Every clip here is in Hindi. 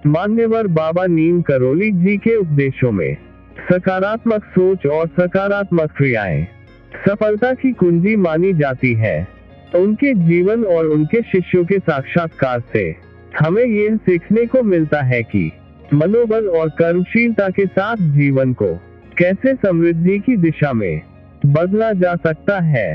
मान्यवर बाबा नीम करौली जी के उपदेशों में सकारात्मक सोच और सकारात्मक क्रियाएं सफलता की कुंजी मानी जाती है। उनके जीवन और उनके शिष्यों के साक्षात्कार से हमें यह सीखने को मिलता है कि मनोबल और कर्मशीलता के साथ जीवन को कैसे समृद्धि की दिशा में बदला जा सकता है।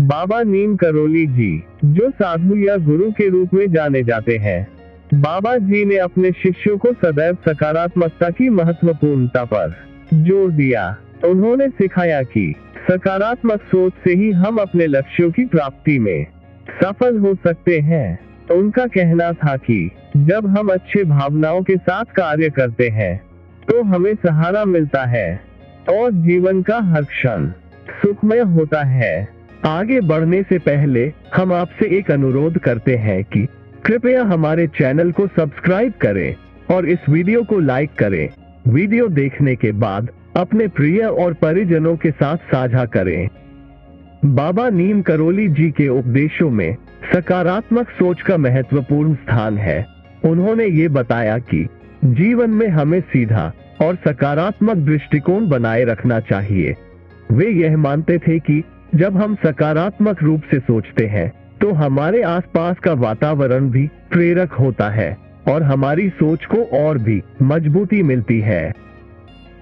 बाबा नीम करौली जी, जो साधु या गुरु के रूप में जाने जाते हैं, बाबा जी ने अपने शिष्यों को सदैव सकारात्मकता की महत्वपूर्णता पर जोर दिया। उन्होंने सिखाया कि सकारात्मक सोच से ही हम अपने लक्ष्यों की प्राप्ति में सफल हो सकते हैं। उनका कहना था कि जब हम अच्छे भावनाओं के साथ कार्य करते हैं तो हमें सहारा मिलता है और जीवन का हर क्षण सुखमय होता है। आगे बढ़ने से पहले हम आपसे एक अनुरोध करते हैं कि कृपया हमारे चैनल को सब्सक्राइब करें और इस वीडियो को लाइक करें। वीडियो देखने के बाद अपने प्रिय और परिजनों के साथ साझा करें। बाबा नीम करौली जी के उपदेशों में सकारात्मक सोच का महत्वपूर्ण स्थान है। उन्होंने ये बताया कि जीवन में हमें सीधा और सकारात्मक दृष्टिकोण बनाए रखना चाहिए। वे यह मानते थे कि जब हम सकारात्मक रूप से सोचते हैं तो हमारे आसपास का वातावरण भी प्रेरक होता है और हमारी सोच को और भी मजबूती मिलती है।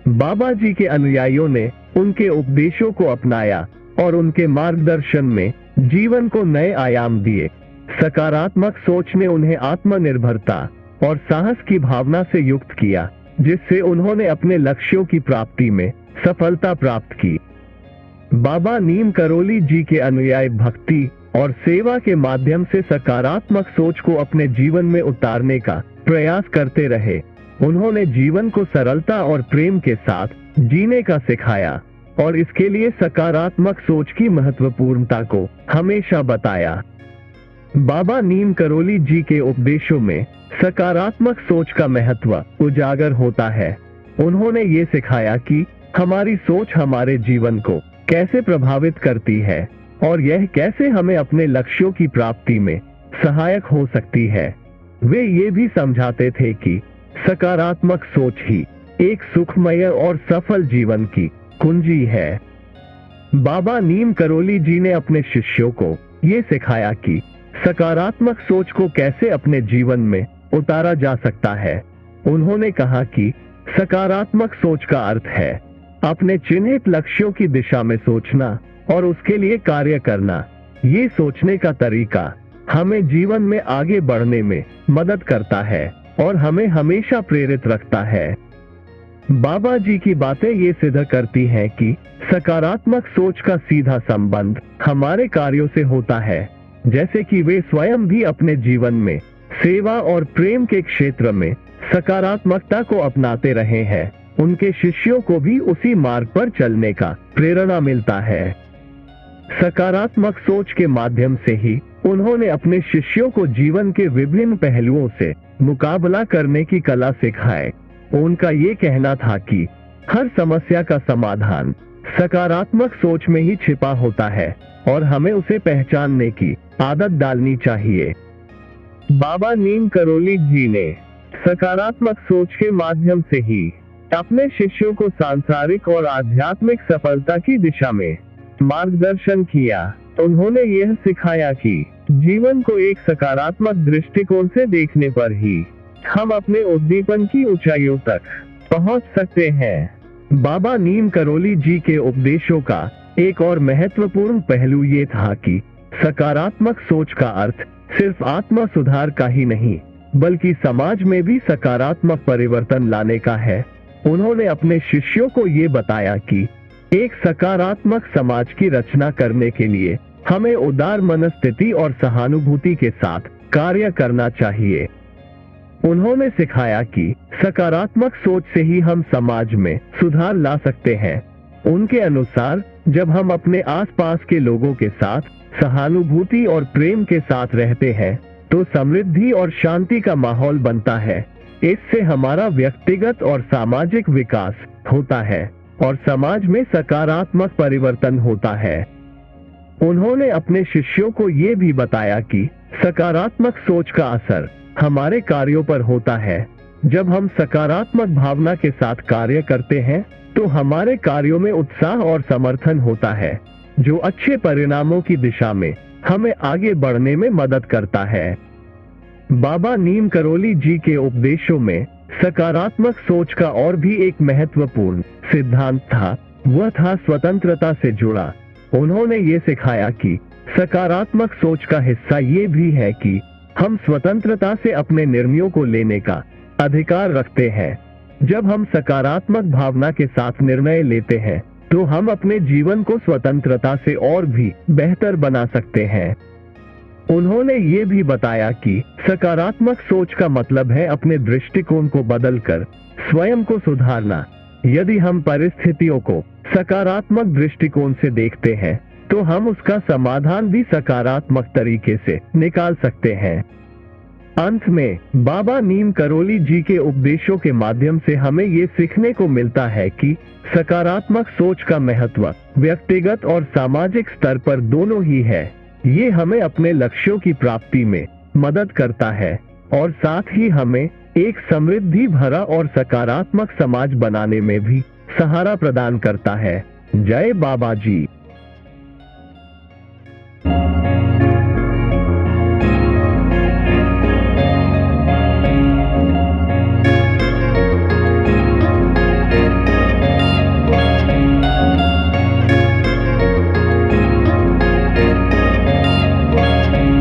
बाबा जी के अनुयायियों ने उनके उपदेशों को अपनाया और उनके मार्गदर्शन में जीवन को नए आयाम दिए। सकारात्मक सोच ने उन्हें आत्मनिर्भरता और साहस की भावना से युक्त किया, जिससे उन्होंने अपने लक्ष्यों की प्राप्ति में सफलता प्राप्त की। बाबा नीम करौली जी के अनुयायी भक्ति और सेवा के माध्यम से सकारात्मक सोच को अपने जीवन में उतारने का प्रयास करते रहे। उन्होंने जीवन को सरलता और प्रेम के साथ जीने का सिखाया और इसके लिए सकारात्मक सोच की महत्वपूर्णता को हमेशा बताया। बाबा नीम करौली जी के उपदेशों में सकारात्मक सोच का महत्व उजागर होता है। उन्होंने ये सिखाया कि हमारी सोच हमारे जीवन को कैसे प्रभावित करती है और यह कैसे हमें अपने लक्ष्यों की प्राप्ति में सहायक हो सकती है। वे ये भी समझाते थे कि सकारात्मक सोच ही एक सुखमय और सफल जीवन की कुंजी है। बाबा नीम करौली जी ने अपने शिष्यों को ये सिखाया कि सकारात्मक सोच को कैसे अपने जीवन में उतारा जा सकता है। उन्होंने कहा कि सकारात्मक सोच का अर्थ है अपने चिन्हित लक्ष्यों की दिशा में सोचना और उसके लिए कार्य करना। ये सोचने का तरीका हमें जीवन में आगे बढ़ने में मदद करता है और हमें हमेशा प्रेरित रखता है। बाबा जी की बातें ये सिद्ध करती हैं कि सकारात्मक सोच का सीधा संबंध हमारे कार्यों से होता है। जैसे कि वे स्वयं भी अपने जीवन में सेवा और प्रेम के क्षेत्र में सकारात्मकता को अपनाते रहे हैं, उनके शिष्यों को भी उसी मार्ग पर चलने का प्रेरणा मिलता है। सकारात्मक सोच के माध्यम से ही उन्होंने अपने शिष्यों को जीवन के विभिन्न पहलुओं से मुकाबला करने की कला सिखाई। उनका ये कहना था कि हर समस्या का समाधान सकारात्मक सोच में ही छिपा होता है और हमें उसे पहचानने की आदत डालनी चाहिए। बाबा नीम करौली जी ने सकारात्मक सोच के माध्यम से ही अपने शिष्यों को सांसारिक और आध्यात्मिक सफलता की दिशा में मार्गदर्शन किया। उन्होंने यह सिखाया कि जीवन को एक सकारात्मक दृष्टिकोण से देखने पर ही हम अपने उद्दीपन की ऊंचाइयों तक पहुंच सकते हैं। बाबा नीम करौली जी के उपदेशों का एक और महत्वपूर्ण पहलू ये था कि सकारात्मक सोच का अर्थ सिर्फ आत्म सुधार का ही नहीं, बल्कि समाज में भी सकारात्मक परिवर्तन लाने का है। उन्होंने अपने शिष्यों को ये बताया कि एक सकारात्मक समाज की रचना करने के लिए हमें उदार मनस्थिति और सहानुभूति के साथ कार्य करना चाहिए। उन्होंने सिखाया कि सकारात्मक सोच से ही हम समाज में सुधार ला सकते हैं। उनके अनुसार जब हम अपने आसपास के लोगों के साथ सहानुभूति और प्रेम के साथ रहते हैं तो समृद्धि और शांति का माहौल बनता है। इससे हमारा व्यक्तिगत और सामाजिक विकास होता है और समाज में सकारात्मक परिवर्तन होता है। उन्होंने अपने शिष्यों को ये भी बताया कि सकारात्मक सोच का असर हमारे कार्यों पर होता है। जब हम सकारात्मक भावना के साथ कार्य करते हैं तो हमारे कार्यों में उत्साह और समर्थन होता है, जो अच्छे परिणामों की दिशा में हमें आगे बढ़ने में मदद करता है। बाबा नीम करोली जी के उपदेशों में सकारात्मक सोच का और भी एक महत्वपूर्ण सिद्धांत था, वह था स्वतंत्रता से जुड़ा। उन्होंने ये सिखाया कि सकारात्मक सोच का हिस्सा ये भी है कि हम स्वतंत्रता से अपने निर्णयों को लेने का अधिकार रखते हैं। जब हम सकारात्मक भावना के साथ निर्णय लेते हैं तो हम अपने जीवन को स्वतंत्रता से और भी बेहतर बना सकते हैं। उन्होंने ये भी बताया कि सकारात्मक सोच का मतलब है अपने दृष्टिकोण को बदलकर स्वयं को सुधारना। यदि हम परिस्थितियों को सकारात्मक दृष्टिकोण से देखते हैं तो हम उसका समाधान भी सकारात्मक तरीके से निकाल सकते हैं। अंत में बाबा नीम करोली जी के उपदेशों के माध्यम से हमें ये सीखने को मिलता है कि सकारात्मक सोच का महत्व व्यक्तिगत और सामाजिक स्तर पर दोनों ही है। ये हमें अपने लक्ष्यों की प्राप्ति में मदद करता है और साथ ही हमें एक समृद्धि भरा और सकारात्मक समाज बनाने में भी सहारा प्रदान करता है। जय बाबा जी।